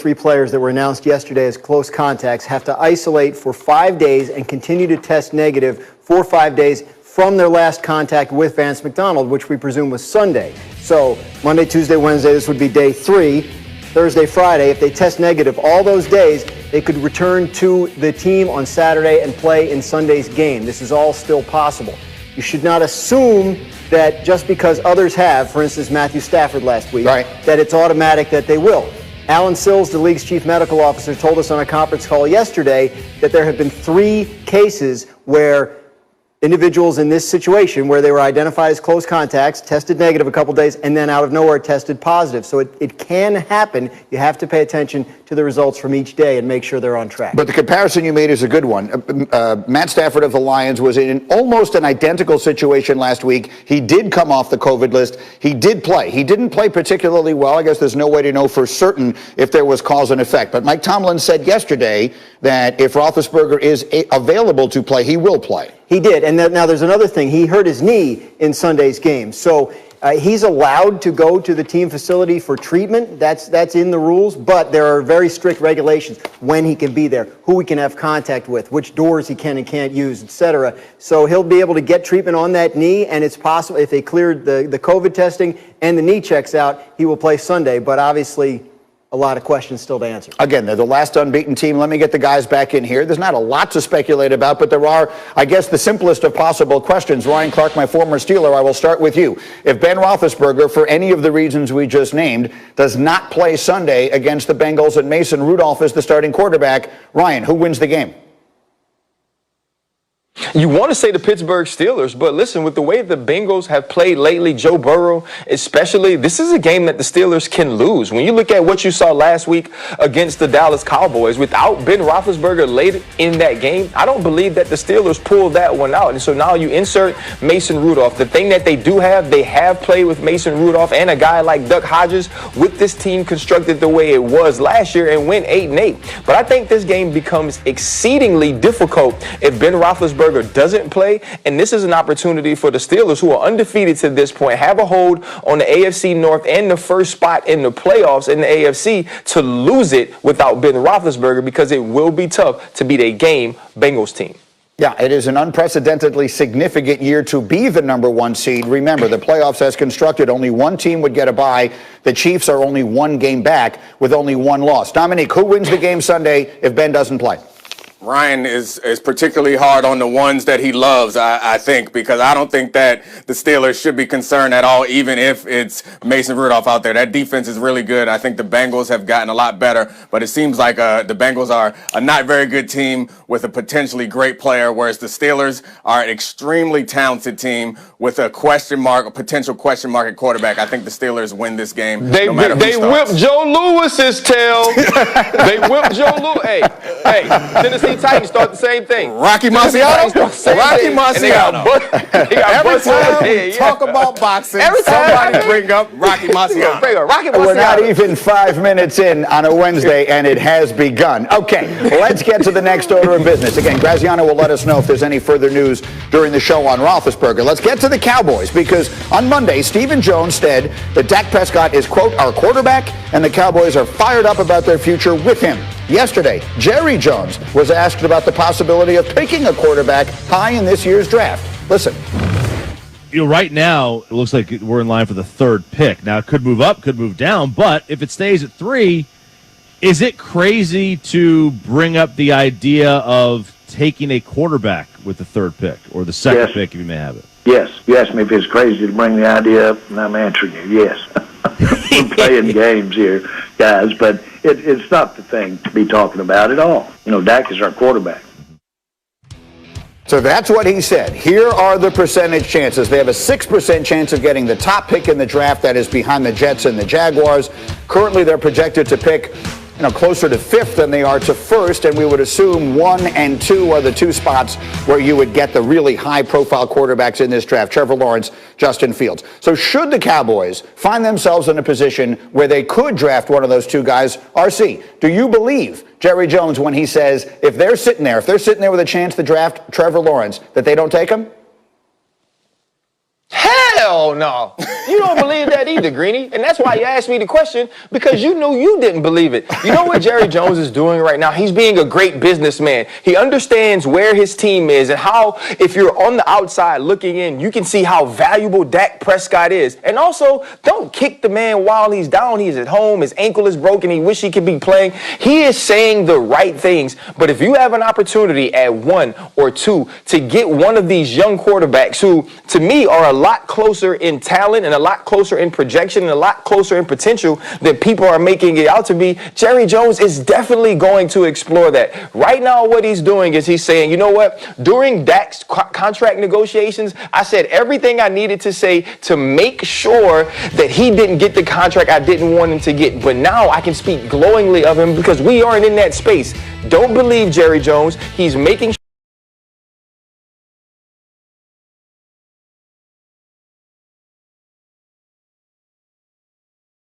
three players that were announced yesterday as close contacts have to isolate for 5 days and continue to test negative for 5 days from their last contact with Vance McDonald, which we presume was Sunday. So Monday, Tuesday, Wednesday, this would be day 3. Thursday, Friday, if they test negative all those days, they could return to the team on Saturday and play in Sunday's game. This is all still possible. You should not assume that just because others have, for instance, Matthew Stafford last week, that it's automatic that they will. Alan Sills, the league's chief medical officer, told us on a conference call yesterday that there have been 3 cases where individuals in this situation where they were identified as close contacts, tested negative a couple days, and then out of nowhere tested positive. So it can happen. You have to pay attention to the results from each day and make sure they're on track. But the comparison you made is a good one. Matt Stafford of the Lions was in almost an identical situation last week. He did come off the COVID list. He did play. He didn't play particularly well. I guess there's no way to know for certain if there was cause and effect. But Mike Tomlin said yesterday that if Roethlisberger is available to play, he will play. He did. And now there's another thing. He hurt his knee in Sunday's game. So he's allowed to go to the team facility for treatment. That's in the rules. But there are very strict regulations when he can be there, who he can have contact with, which doors he can and can't use, etc. So he'll be able to get treatment on that knee. And it's possible if they cleared the COVID testing and the knee checks out, he will play Sunday. But obviously, a lot of questions still to answer. Again, they're the last unbeaten team. Let me get the guys back in here. There's not a lot to speculate about, but there are, I guess, the simplest of possible questions. Ryan Clark, my former Steeler, I will start with you. If Ben Roethlisberger, for any of the reasons we just named, does not play Sunday against the Bengals and Mason Rudolph is the starting quarterback, Ryan, who wins the game? You want to say the Pittsburgh Steelers, but listen, with the way the Bengals have played lately, Joe Burrow especially, this is a game that the Steelers can lose. When you look at what you saw last week against the Dallas Cowboys, without Ben Roethlisberger late in that game, I don't believe that the Steelers pulled that one out. And so now you insert Mason Rudolph. The thing that they do have, they have played with Mason Rudolph and a guy like Duck Hodges with this team constructed the way it was last year and went 8-8. But I think this game becomes exceedingly difficult if Ben Roethlisberger doesn't play, and this is an opportunity for the Steelers, who are undefeated to this point, have a hold on the AFC North and the first spot in the playoffs in the AFC, to lose it without Ben Roethlisberger, because it will be tough to beat a game Bengals team. Yeah, it is an unprecedentedly significant year to be the number 1 seed. Remember, the playoffs as constructed, only one team would get a bye. The Chiefs are only 1 game back with only 1 loss. Dominique, who wins the game Sunday if Ben doesn't play? Ryan is particularly hard on the ones that he loves, I think, because I don't think that the Steelers should be concerned at all, even if it's Mason Rudolph out there. That defense is really good. I think the Bengals have gotten a lot better, but it seems like the Bengals are a not very good team with a potentially great player, whereas the Steelers are an extremely talented team with a potential question mark at quarterback. I think the Steelers win this game. They whipped Joe Lewis's tail. They whipped Joe Lewis. Hey, Tennessee Titans start the same thing. Rocky Marciano. Every time we talk about boxing, somebody bring up Rocky Marciano. We're not even 5 minutes in on a Wednesday, and it has begun. Okay, let's get to the next order of business. Again, Graziano will let us know if there's any further news during the show on Roethlisberger. Let's get to the Cowboys, because on Monday, Stephen Jones said that Dak Prescott is, quote, our quarterback, and the Cowboys are fired up about their future with him. Yesterday, Jerry Jones was asked about the possibility of picking a quarterback high in this year's draft. Listen. You know, right now, it looks like we're in line for the 3rd pick. Now, it could move up, could move down, but if it stays at 3, is it crazy to bring up the idea of taking a quarterback with the 3rd pick, or the 2nd pick, if you may have it? Yes. You asked me if it's crazy to bring the idea up, and I'm answering you, yes. We're playing games here, guys, but it's not the thing to be talking about at all. You know, Dak is our quarterback. So that's what he said. Here are the percentage chances. They have a 6% chance of getting the top pick in the draft. That is behind the Jets and the Jaguars. Currently, they're projected to pick closer to 5th than they are to 1st, and we would assume 1 and 2 are the 2 spots where you would get the really high-profile quarterbacks in this draft: Trevor Lawrence, Justin Fields. So should the Cowboys find themselves in a position where they could draft one of those 2 guys, RC, do you believe Jerry Jones when he says if they're sitting there with a chance to draft Trevor Lawrence, that they don't take him? Hell Hell no. You don't believe that either, Greeny. And that's why you asked me the question, because you knew you didn't believe it. You know what Jerry Jones is doing right now? He's being a great businessman. He understands where his team is and how, if you're on the outside looking in, you can see how valuable Dak Prescott is. And also, don't kick the man while he's down. He's at home. His ankle is broken. He wish he could be playing. He is saying the right things. But if you have an opportunity at 1 or 2 to get one of these young quarterbacks who, to me, are a lot closer in talent and a lot closer in projection and a lot closer in potential than people are making it out to be, Jerry Jones is definitely going to explore that. Right now, what he's doing is he's saying, you know what? During Dak's contract negotiations, I said everything I needed to say to make sure that he didn't get the contract I didn't want him to get. But now I can speak glowingly of him because we aren't in that space. Don't believe Jerry Jones. He's making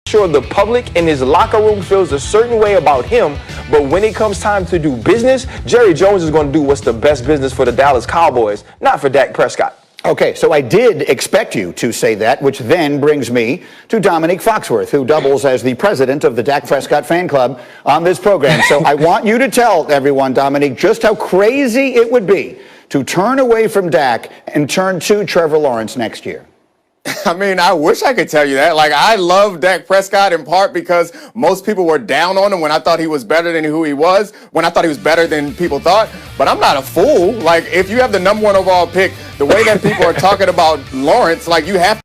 sure the public in his locker room feels a certain way about him, but when it comes time to do business, Jerry Jones is going to do what's the best business for the Dallas Cowboys, not for Dak Prescott. Okay, so I did expect you to say that, which then brings me to Dominique Foxworth, who doubles as the president of the Dak Prescott fan club on this program. So I want you to tell everyone, Dominique, just how crazy it would be to turn away from Dak and turn to Trevor Lawrence next year. I mean, I wish I could tell you that. Like, I love Dak Prescott in part because most people were down on him when I thought he was better than who he was, when I thought he was better than people thought. But I'm not a fool. Like, if you have the number 1 overall pick, the way that people are talking about Lawrence, like, you have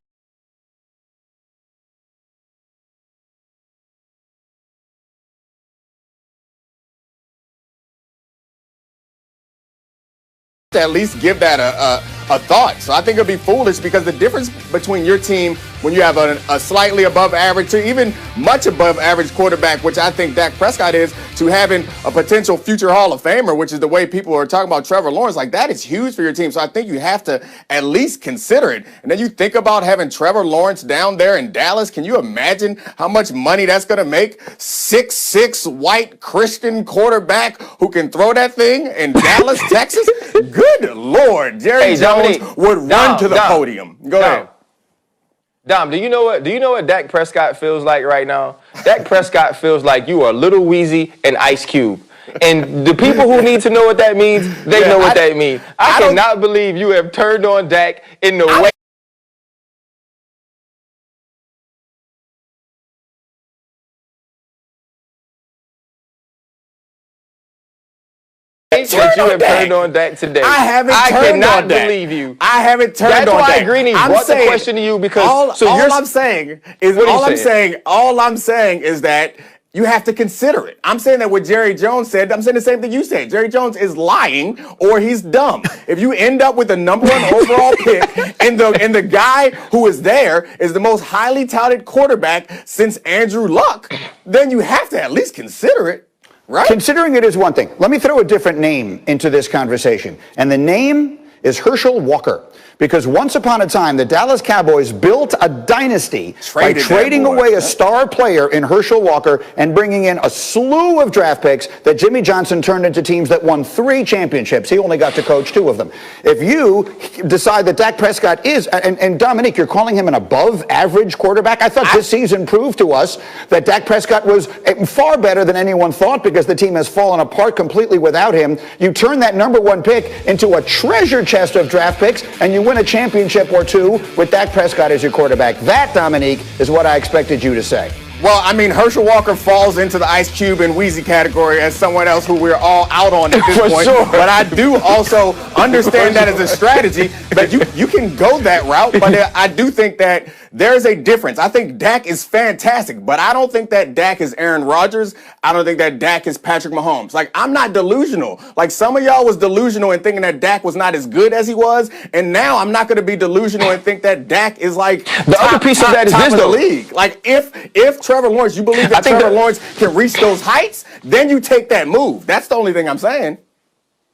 to at least give that a thought. So I think it'll be foolish because the difference between your team when you have a slightly above average to even much above average quarterback, which I think Dak Prescott is, to having a potential future Hall of Famer, which is the way people are talking about Trevor Lawrence, like that is huge for your team. So I think you have to at least consider it. And then you think about having Trevor Lawrence down there in Dallas. Can you imagine how much money that's going to make? 6'6" white Christian quarterback who can throw that thing in Dallas, Texas? Good Lord. Jerry Jones would run to the podium. Go ahead. Dom, do you know what Dak Prescott feels like right now? Dak Prescott feels like you are Little Weezy and Ice Cube. And the people who need to know what that means, they know what that means. I cannot believe you have turned on Dak in the way that you have turned on Dak today. I haven't turned on Dak. Believe you. I haven't turned on Dak. That's why Greeny brought the question to you because all I'm saying is that you have to consider it. I'm saying that what Jerry Jones said, I'm saying the same thing you said. Jerry Jones is lying or he's dumb. If you end up with the number 1 overall pick and the guy who is there is the most highly touted quarterback since Andrew Luck, then you have to at least consider it. Right. Considering it is one thing, let me throw a different name into this conversation. And the name is Herschel Walker. Because once upon a time, the Dallas Cowboys built a dynasty by trading away a star player in Herschel Walker and bringing in a slew of draft picks that Jimmy Johnson turned into teams that won 3 championships. He only got to coach 2 of them. If you decide that Dak Prescott is, and Dominique, you're calling him an above-average quarterback? I thought this season proved to us that Dak Prescott was far better than anyone thought because the team has fallen apart completely without him. You turn that number 1 pick into a treasure chest of draft picks, and you win a championship or 2 with Dak Prescott as your quarterback. That, Dominique, is what I expected you to say. Well, I mean, Herschel Walker falls into the Ice Cube and Wheezy category as someone else who we're all out on at this point. Sure. But I do also understand that as a strategy that you can go that route. But I do think that there's a difference. I think Dak is fantastic, but I don't think that Dak is Aaron Rodgers. I don't think that Dak is Patrick Mahomes. Like, I'm not delusional. Like, some of y'all was delusional in thinking that Dak was not as good as he was. And now I'm not going to be delusional and think that Dak is like the other piece of that is this, though. League. Like, if Trevor Lawrence, you believe that Trevor Lawrence can reach those heights, then you take that move. That's the only thing I'm saying.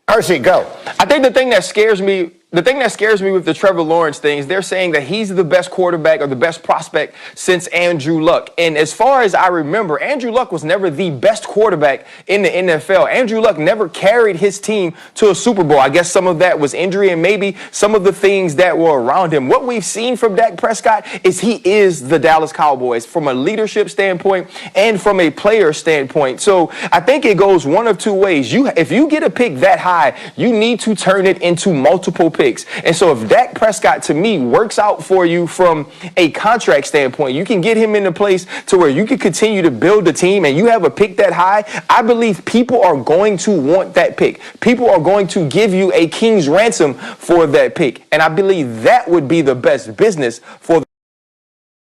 RC, go. I think the thing that scares me The thing that scares me with the Trevor Lawrence thing is they're saying that he's the best quarterback or the best prospect since Andrew Luck. And as far as I remember, Andrew Luck was never the best quarterback in the NFL. Andrew Luck never carried his team to a Super Bowl. I guess some of that was injury and maybe some of the things that were around him. What we've seen from Dak Prescott is he is the Dallas Cowboys from a leadership standpoint and from a player standpoint. So I think it goes one of two ways. If you get a pick that high, you need to turn it into multiple picks. And so if Dak Prescott, to me, works out for you from a contract standpoint, you can get him in a place to where you can continue to build a team and you have a pick that high, I believe people are going to want that pick. People are going to give you a king's ransom for that pick. And I believe that would be the best business for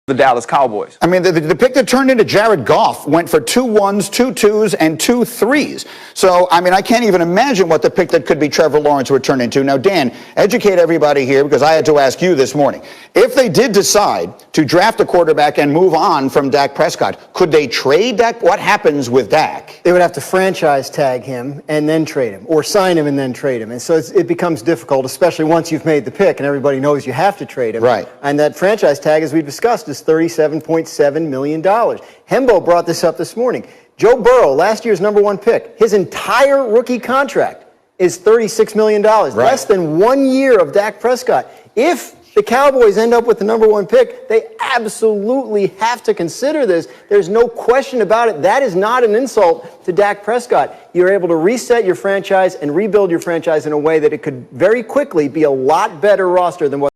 the Dallas Cowboys. I mean, the pick that turned into Jared Goff went for 2 1s, 2 2s, and 2 3s. So, I mean, I can't even imagine what the pick that could be Trevor Lawrence would turn into. Now, Dan, educate everybody here because I had to ask you this morning. If they did decide to draft a quarterback and move on from Dak Prescott, could they trade Dak? What happens with Dak? They would have to franchise tag him and then trade him, or sign him and then trade him. And so it becomes difficult, especially once you've made the pick and everybody knows you have to trade him. Right. And that franchise tag, as we discussed, is $37.7 million. Hembo brought this up this morning. Joe Burrow, last year's #1 pick, his entire rookie contract is $36 million, less than 1 year of Dak Prescott. If the Cowboys end up with the #1 pick, they absolutely have to consider this. There's no question about it. That is not an insult to Dak Prescott. You're able to reset your franchise and rebuild your franchise in a way that it could very quickly be a lot better roster than what